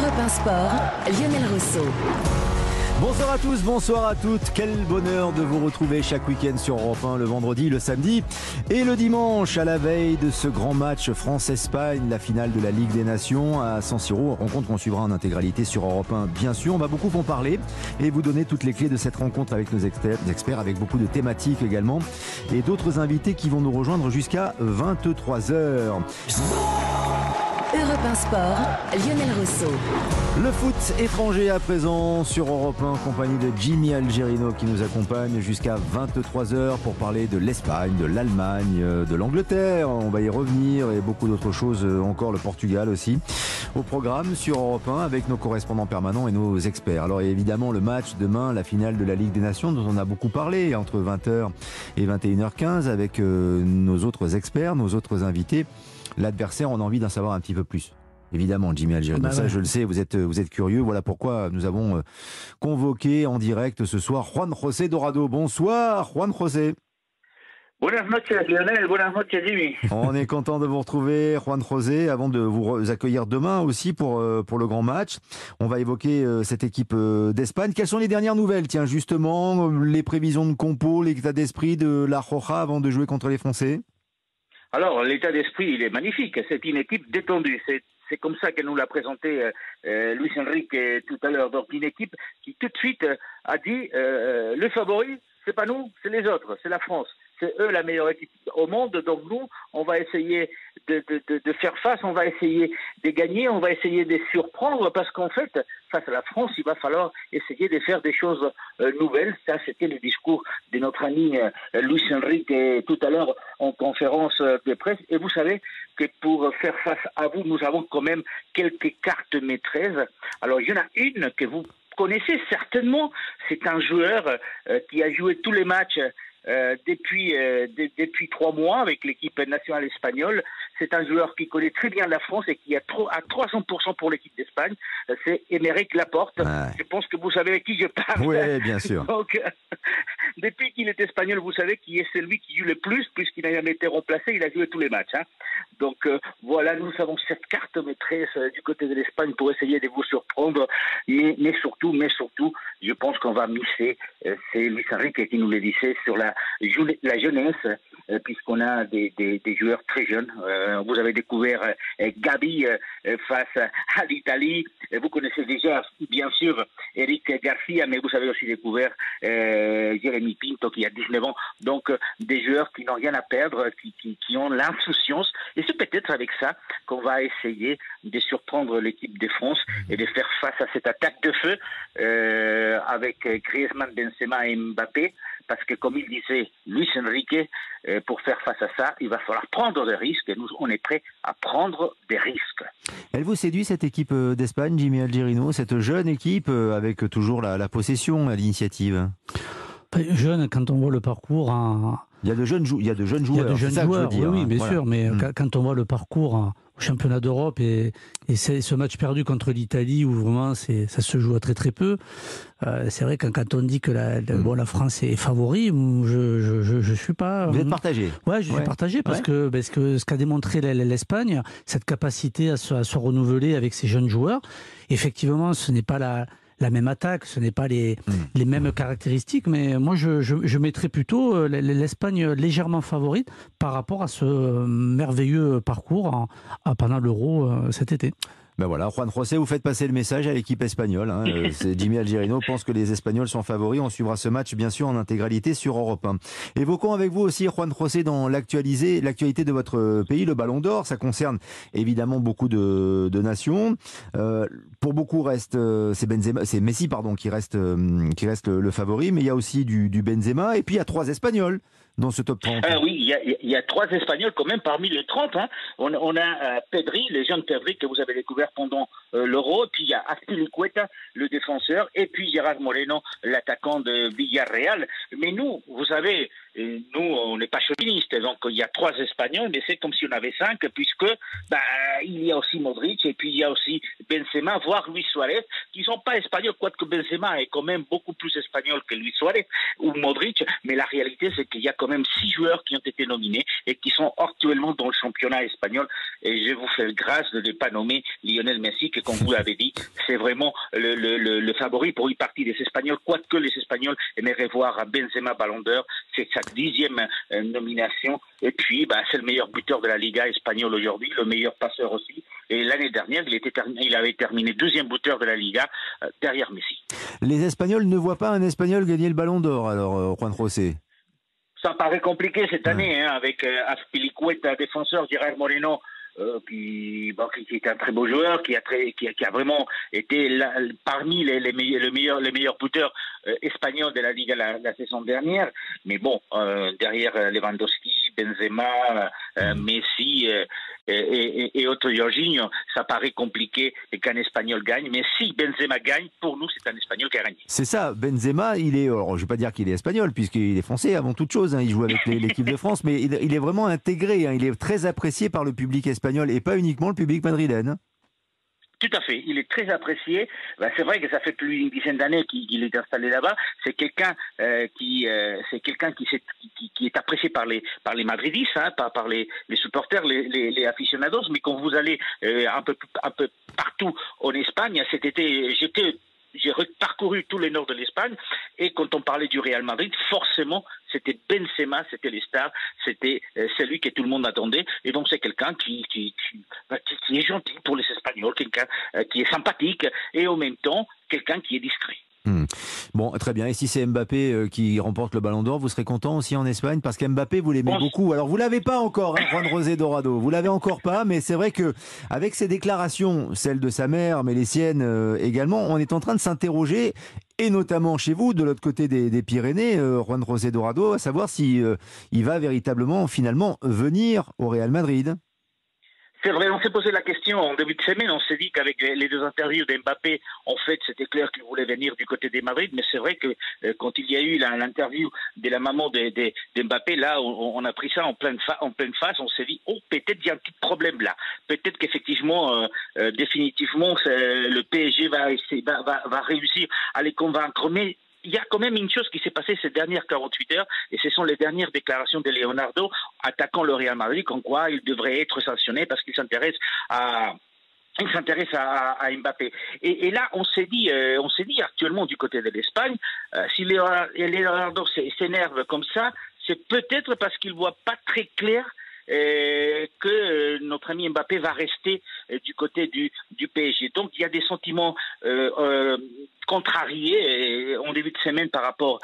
Europe 1 Sport, Lionel Rousseau. Bonsoir à tous, bonsoir à toutes. Quel bonheur de vous retrouver chaque week-end sur Europe 1, le vendredi, le samedi et le dimanche, à la veille de ce grand match France-Espagne, la finale de la Ligue des Nations à San Siro. Rencontre qu'on suivra en intégralité sur Europe 1, bien sûr. On va beaucoup en parler et vous donner toutes les clés de cette rencontre avec nos experts, avec beaucoup de thématiques également et d'autres invités qui vont nous rejoindre jusqu'à 23h. Europe 1 Sport, Lionel Rousseau. Le foot étranger à présent sur Europe 1, en compagnie de Jimmy Algerino qui nous accompagne jusqu'à 23h pour parler de l'Espagne, de l'Allemagne, de l'Angleterre. On va y revenir et beaucoup d'autres choses encore, le Portugal aussi. Au programme sur Europe 1 avec nos correspondants permanents et nos experts. Alors évidemment le match demain, la finale de la Ligue des Nations dont on a beaucoup parlé entre 20h et 21h15 avec nos autres experts, nos autres invités. L'adversaire, on a envie d'en savoir un petit peu plus. Évidemment, Jimmy Algerino, ça je le sais, vous êtes curieux. Voilà pourquoi nous avons convoqué en direct ce soir Juan José Dorado. Bonsoir Juan José. Buenas noches Lionel, buenas noches Jimmy. On est content de vous retrouver Juan José, avant de vous accueillir demain aussi pour le grand match. On va évoquer cette équipe d'Espagne. Quelles sont les dernières nouvelles? Tiens, justement, les prévisions de compo, l'état d'esprit de la Roja avant de jouer contre les Français. Alors, l'état d'esprit, il est magnifique. C'est une équipe détendue. C'est comme ça que nous l'a présenté Luis Enrique tout à l'heure. Donc, une équipe qui tout de suite a dit le favori, c'est pas nous, c'est les autres, c'est la France. C'est eux la meilleure équipe au monde. Donc, nous, on va essayer de faire face, on va essayer de gagner, on va essayer de surprendre parce qu'en fait, face à la France, il va falloir essayer de faire des choses nouvelles. Ça, c'était le discours de notre ami Luis Enrique tout à l'heure en conférence de presse. Et vous savez que pour faire face à vous, nous avons quand même quelques cartes maîtresses. Alors, il y en a une que vous connaissez certainement. C'est un joueur qui a joué tous les matchs depuis 3 mois avec l'équipe nationale espagnole. C'est un joueur qui connaît très bien la France et qui a à 300% pour l'équipe d'Espagne. C'est Aymeric Laporte. Ouais. Je pense que vous savez avec qui je parle. Oui, bien sûr. Donc, depuis qu'il est espagnol, vous savez qu'il est celui qui joue le plus, puisqu'il n'a jamais été remplacé. Il a joué tous les matchs. Donc, voilà, nous avons cette carte maîtresse du côté de l'Espagne pour essayer de vous surprendre. Mais surtout, je pense qu'on va misser, c'est Luis Enrique qui nous le disait, sur la jeunesse, puisqu'on a des joueurs très jeunes. Vous avez découvert Gabi face à l'Italie. Vous connaissez déjà, bien sûr, Eric Garcia, mais vous avez aussi découvert Jérémy Pinto qui a 19 ans. Donc, des joueurs qui n'ont rien à perdre, qui ont l'insouciance. Et c'est peut-être avec ça qu'on va essayer de surprendre l'équipe de France et de faire face à cette attaque de feu avec Griezmann, Benzema et Mbappé. Parce que, comme il disait Luis Enrique, pour faire face à ça, il va falloir prendre des risques. Et nous, on est prêts à prendre des risques. Elle vous séduit, cette équipe d'Espagne, Jimmy Algerino, cette jeune équipe avec toujours la possession à l'initiative? Jeune, quand on voit le parcours... Il y a de jeunes joueurs. Il y a de jeunes joueurs, oui, bien sûr. Mais quand on voit le parcours au championnat d'Europe et ce match perdu contre l'Italie où vraiment ça se joue à très très peu, c'est vrai que quand on dit que la France est favori, je suis pas... Vous êtes partagé? Ouais, je suis partagé parce que ce qu'a démontré l'Espagne, cette capacité à se renouveler avec ses jeunes joueurs, effectivement, ce n'est pas la même attaque, ce n'est pas les mêmes caractéristiques, mais moi je mettrais plutôt l'Espagne légèrement favorite par rapport à ce merveilleux parcours pendant l'Euro cet été. Ben voilà, Juan José, vous faites passer le message à l'équipe espagnole. Jimmy Algerino pense que les Espagnols sont favoris. On suivra ce match, bien sûr, en intégralité sur Europe 1. Évoquons avec vous aussi, Juan José, dans l'actualité de votre pays, le Ballon d'Or. Ça concerne évidemment beaucoup de nations. Pour beaucoup, c'est Messi, qui reste le favori. Mais il y a aussi du Benzema. Et puis, il y a 3 Espagnols dans ce top 30. Oui, il y a 3 Espagnols quand même parmi les 30. On a Pedri, le jeune Pedri que vous avez découvert pendant l'Euro. Puis il y a Azpilicueta, le défenseur. Et puis Gerard Moreno, l'attaquant de Villarreal. Mais nous, vous savez, nous, on n'est pas chauvinistes. Donc, il y a 3 Espagnols, mais c'est comme si on avait 5, puisque il y a aussi Modric, et puis il y a aussi Benzema, voire Luis Suarez, qui ne sont pas espagnols, quoique Benzema est quand même beaucoup plus espagnol que Luis Suarez ou Modric. Mais la réalité, c'est qu'il y a quand même 6 joueurs qui ont été nominés et qui sont actuellement dans le championnat espagnol. Et je vous fais grâce de ne pas nommer Lionel Messi, qui, comme vous l'avez dit, c'est vraiment le favori pour une partie des Espagnols, quoique les Espagnols aimeraient voir Benzema Ballon d'Or. C'est sa 10e nomination. Et puis, c'est le meilleur buteur de la Liga espagnole aujourd'hui, le meilleur passeur aussi. Et l'année dernière, il avait terminé 2e buteur de la Liga, derrière Messi. Les Espagnols ne voient pas un Espagnol gagner le Ballon d'Or, alors, Juan José? Ça paraît compliqué cette année, avec Azpilicueta, défenseur, Gerard Moreno, qui est un très beau joueur, qui a vraiment été parmi les meilleurs buteurs espagnols de la Liga la saison dernière. Mais bon, derrière Lewandowski, Benzema, Messi et autres Jorginho, ça paraît compliqué qu'un Espagnol gagne. Mais si Benzema gagne, pour nous, c'est un Espagnol qui a gagné. C'est ça, Benzema, alors, je ne vais pas dire qu'il est espagnol, puisqu'il est français avant toute chose, il joue avec l'équipe de France, mais il est vraiment intégré, il est très apprécié par le public espagnol et pas uniquement le public madrilène. Tout à fait, il est très apprécié. C'est vrai que ça fait plus d'une dizaine d'années qu'il est installé là-bas. C'est quelqu'un qui est apprécié par les madridistes, par les supporters, les aficionados. Mais quand vous allez un peu partout en Espagne, cet été, j'ai parcouru tout le nord de l'Espagne, et quand on parlait du Real Madrid, forcément, c'était Benzema, c'était les stars, c'était celui que tout le monde attendait. Et donc, c'est quelqu'un qui est gentil pour les Espagnols, quelqu'un qui est sympathique, et en même temps, quelqu'un qui est discret. Bon, très bien. Et si c'est Mbappé qui remporte le Ballon d'Or, vous serez content aussi en Espagne? Parce qu'Mbappé, vous l'aimez beaucoup. Alors, vous l'avez pas encore, Juan José Dorado. Vous l'avez encore pas, mais c'est vrai que avec ses déclarations, celles de sa mère, mais les siennes également, on est en train de s'interroger, et notamment chez vous, de l'autre côté des Pyrénées, Juan José Dorado, à savoir si il va véritablement, finalement, venir au Real Madrid. C'est vrai, on s'est posé la question en début de semaine. On s'est dit qu'avec les 2 interviews d'Mbappé, en fait, c'était clair qu'il voulait venir du côté des Madrid. Mais c'est vrai que quand il y a eu l'interview de la maman d'Mbappé, là, on a pris ça en pleine face. On s'est dit, peut-être il y a un petit problème là. Peut-être qu'effectivement, définitivement, le PSG va réussir à les convaincre. Mais il y a quand même une chose qui s'est passée ces dernières 48 heures, et ce sont les dernières déclarations de Leonardo attaquant le Real Madrid, comme quoi il devrait être sanctionné parce qu'il s'intéresse à Mbappé. Et là, on s'est dit actuellement du côté de l'Espagne, si Leonardo s'énerve comme ça, c'est peut-être parce qu'il voit pas très clair que notre ami Mbappé va rester du côté du PSG. Donc il y a des sentiments contrariés en début de semaine par rapport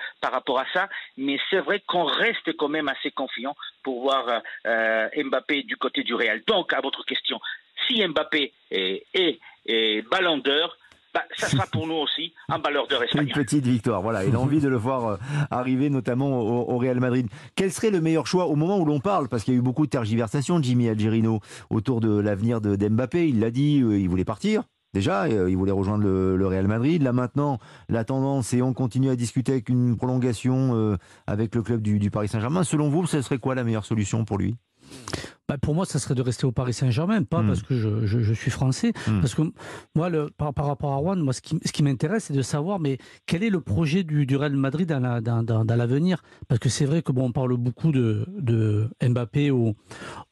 à ça, mais c'est vrai qu'on reste quand même assez confiant pour voir Mbappé du côté du Real. Donc à votre question, si Mbappé est Ballon d'Or, ça sera pour nous aussi un Ballon d'Or espagnol. Une petite victoire, voilà. Il a envie de le voir arriver, notamment au Real Madrid. Quel serait le meilleur choix au moment où l'on parle? Parce qu'il y a eu beaucoup de tergiversations, Jimmy Algerino, autour de l'avenir d'Mbappé. Il l'a dit, il voulait partir. Déjà, il voulait rejoindre le Real Madrid. Là maintenant, la tendance, et on continue à discuter avec une prolongation avec le club du Paris Saint-Germain. Selon vous, ce serait quoi la meilleure solution pour lui? Pour moi, ça serait de rester au Paris Saint-Germain, pas parce que je suis français. Parce que moi, par rapport à Juan, ce qui m'intéresse, c'est de savoir quel est le projet du Real Madrid dans l'avenir. Parce que c'est vrai que on parle beaucoup de Mbappé au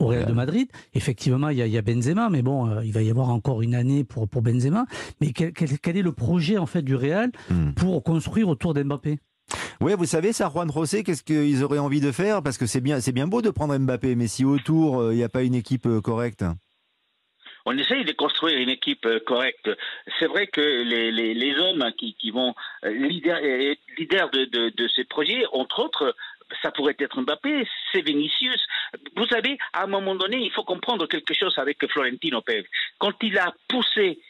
Real de Madrid. Effectivement, il y a Benzema, mais il va y avoir encore une année pour Benzema. Mais quel est le projet en fait du Real pour construire autour d'Mbappé? Oui, vous savez ça, Juan José, qu'est-ce qu'ils auraient envie de faire? Parce que c'est bien beau de prendre Mbappé, mais si autour, il n'y a pas une équipe correcte. On essaye de construire une équipe correcte. C'est vrai que les hommes qui vont leader de ces projets, entre autres, ça pourrait être Mbappé, c'est Vinicius. Vous savez, à un moment donné, il faut comprendre quelque chose avec Florentino Pérez. Quand il a poussé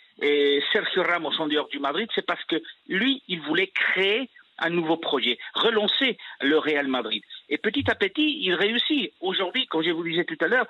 Sergio Ramos en dehors du Madrid, c'est parce que lui, il voulait créer un nouveau projet, relancer le Real Madrid. Et petit à petit, il réussit. Aujourd'hui, comme je vous le disais tout à l'heure,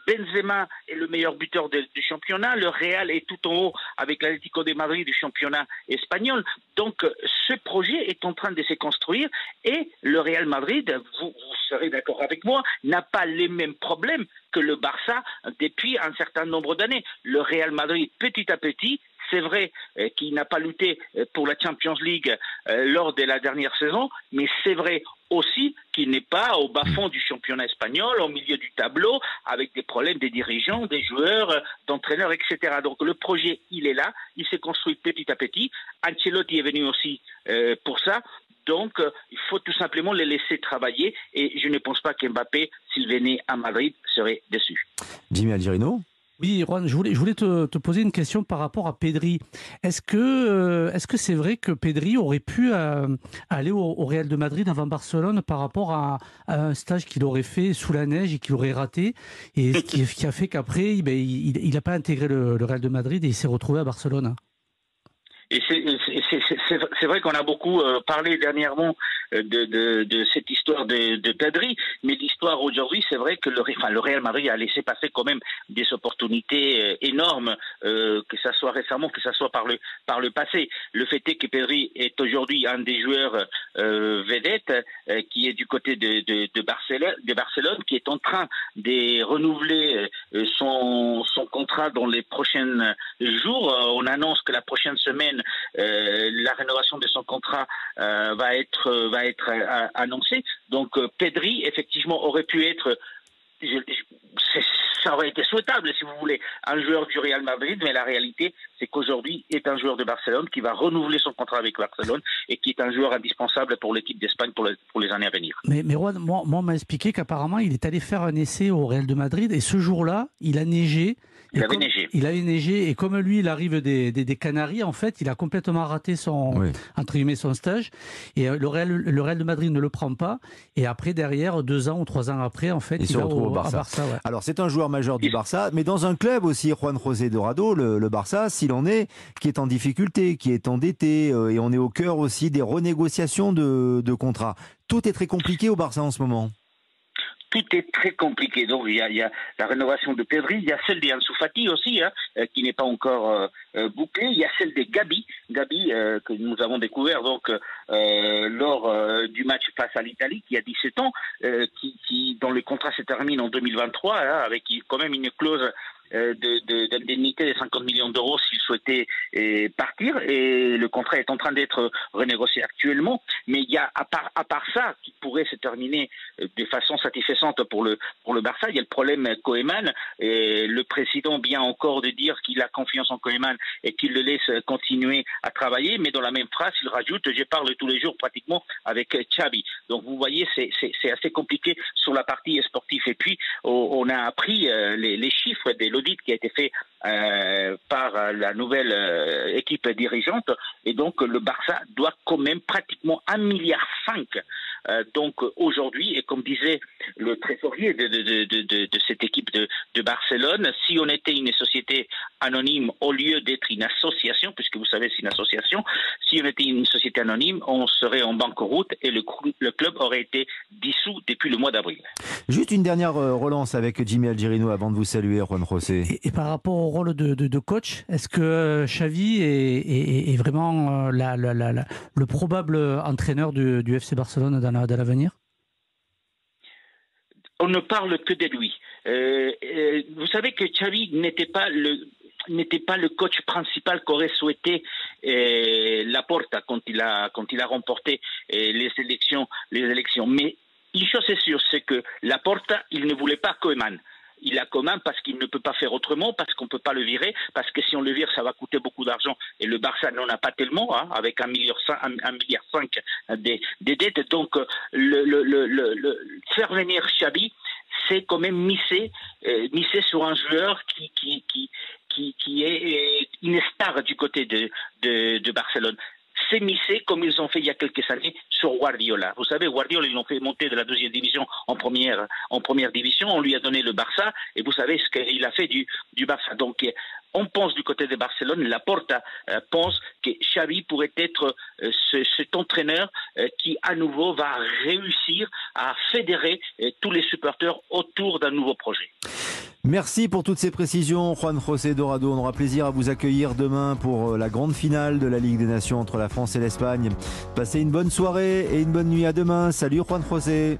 Benzema est le meilleur buteur du championnat. Le Real est tout en haut avec l'Atlético de Madrid du championnat espagnol. Donc, ce projet est en train de se construire et le Real Madrid, vous serez d'accord avec moi, n'a pas les mêmes problèmes que le Barça depuis un certain nombre d'années. Le Real Madrid, petit à petit, c'est vrai qu'il n'a pas lutté pour la Champions League lors de la dernière saison, mais c'est vrai aussi qu'il n'est pas au bas-fond du championnat espagnol, au milieu du tableau, avec des problèmes des dirigeants, des joueurs, d'entraîneurs, etc. Donc le projet, il est là, il s'est construit petit à petit. Ancelotti est venu aussi pour ça. Donc, il faut tout simplement les laisser travailler et je ne pense pas qu'Mbappé, s'il venait à Madrid, serait déçu. Jimmy Algerino? Oui, Juan, je voulais te poser une question par rapport à Pedri. Est-ce que c'est vrai que Pedri aurait pu aller au Real de Madrid avant Barcelone par rapport à un stage qu'il aurait fait sous la neige et qu'il aurait raté, et ce qui a fait qu'après, il n'a pas intégré le Real de Madrid et il s'est retrouvé à Barcelone? Et c'est vrai qu'on a beaucoup parlé dernièrement de cette histoire de Pedri, mais l'histoire aujourd'hui, c'est vrai que le Real Madrid a laissé passer quand même des opportunités énormes, que ça soit récemment, que ça soit par le passé. Le fait est que Pedri est aujourd'hui un des joueurs vedettes qui est du côté de Barcelone, qui est en train de renouveler son contrat dans les prochains jours. On annonce que la prochaine semaine, la rénovation de son contrat va être annoncée. Donc Pedri, effectivement, aurait pu être, ça aurait été souhaitable, si vous voulez, un joueur du Real Madrid, mais la réalité, c'est qu'aujourd'hui, il est un joueur de Barcelone qui va renouveler son contrat avec Barcelone et qui est un joueur indispensable pour l'équipe d'Espagne pour les années à venir. Mais Juan, moi, on m'a expliqué qu'apparemment, il est allé faire un essai au Real de Madrid et ce jour-là, il a neigé. Il avait neigé et comme lui, il arrive des Canaries, en fait, il a complètement raté entre guillemets, son stage. Et le Real de Madrid ne le prend pas. Et après, derrière, 2 ans ou 3 ans après, en fait, il se retrouve au Barça. Ouais. Alors, c'est un joueur majeur du Barça, mais dans un club aussi, Juan José Dorado, le Barça, s'il en est, qui est en difficulté, qui est endetté, et on est au cœur aussi des renégociations de contrats. Tout est très compliqué au Barça en ce moment. Tout est très compliqué. Donc il y a la rénovation de Pedri, il y a celle d'Ansu Fati aussi, qui n'est pas encore bouclée. Il y a celle de Gabi que nous avons découvert donc lors du match face à l'Italie, qui a 17 ans, dont le contrat se termine en 2023, avec quand même une clause d'indemnité de 50 millions d'euros s'il souhaitait partir, et le contrat est en train d'être renégocié actuellement. Mais il y a à part ça qui pourrait se terminer de façon satisfaisante pour le Barça, il y a le problème Koeman. Le président vient encore de dire qu'il a confiance en Koeman et qu'il le laisse continuer à travailler, mais dans la même phrase il rajoute: je parle tous les jours pratiquement avec Xavi. Donc vous voyez, c'est assez compliqué sur la partie sportive. Et puis on a appris les chiffres de l'audit qui a été fait par la nouvelle équipe dirigeante, et donc le Barça doit quand même pratiquement 1,5 milliard donc aujourd'hui, et comme disait le trésorier de cette équipe de Barcelone, si on était une société anonyme au lieu d'être une association, puisque vous savez c'est une association, si on était une société anonyme, on serait en banqueroute et le club aurait été dissous depuis le mois d'avril. Juste une dernière relance avec Jimmy Algerino avant de vous saluer, Juan José. Et par rapport au rôle de coach, est-ce que Xavi est vraiment le probable entraîneur du FC Barcelone dans l'avenir? On ne parle que de lui. Vous savez que Xavi n'était pas le coach principal qu'aurait souhaité Laporta quand il a remporté les élections. Mais une chose est sûre, c'est que Laporta, il ne voulait pas Koeman. Il a Koeman parce qu'il ne peut pas faire autrement, parce qu'on ne peut pas le virer, parce que si on le vire, ça va coûter beaucoup d'argent. Et le Barça n'en a pas tellement, avec 1,5 milliard des dettes. Donc, faire venir Xavi, c'est quand même misser sur un joueur qui est une star du côté de Barcelone. C'est misser, comme ils ont fait il y a quelques années, sur Guardiola. Vous savez, Guardiola, ils l'ont fait monter de la 2e division en première division. On lui a donné le Barça, et vous savez ce qu'il a fait du Barça. Donc, On pense du côté de Barcelone, Laporta pense que Xavi pourrait être cet entraîneur qui à nouveau va réussir à fédérer tous les supporters autour d'un nouveau projet. Merci pour toutes ces précisions, Juan José Dorado. On aura plaisir à vous accueillir demain pour la grande finale de la Ligue des Nations entre la France et l'Espagne. Passez une bonne soirée et une bonne nuit à demain. Salut Juan José.